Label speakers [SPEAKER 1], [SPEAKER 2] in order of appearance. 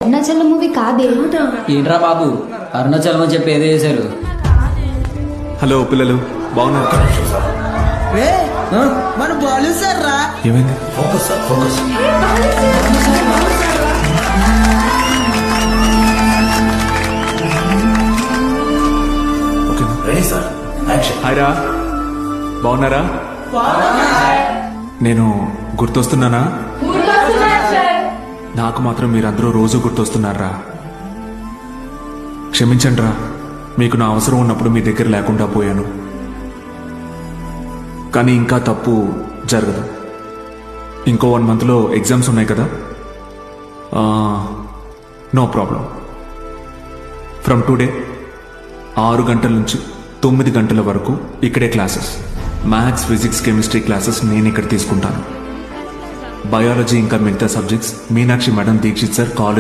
[SPEAKER 1] Arunachalam movie కాదే.
[SPEAKER 2] ఏంట్రా బాబు అరుణాచలం అని చెప్పి ఏదో చేశారు.
[SPEAKER 3] హలో పిల్లలు, బాగున్నారు?
[SPEAKER 4] మన బాలు సార్ రా.
[SPEAKER 3] ఏమైంది? హాయ్ రా, బాగున్నారా? నేను గుర్తొస్తున్నానా? నాకు మాత్రం మీరందరూ రోజు గుర్తొస్తున్నారా? క్షమించండి రా, మీకు నా అవసరం ఉన్నప్పుడు మీ దగ్గర లేకుండా పోయాను. కానీ ఇంకా తప్పు జరగదు. ఇంకో 1 monthలో ఎగ్జామ్స్ ఉన్నాయి కదా. No problem. ఫ్రమ్ టుడే 6 గంటల నుంచి 9 గంటల వరకు ఇక్కడే classes. Maths, physics, chemistry classes నేను ఇక్కడ తీసుకుంటాను. బయాలజీ ఇంకా మిగతా subjects Meenakshi madam, Dikshit sir college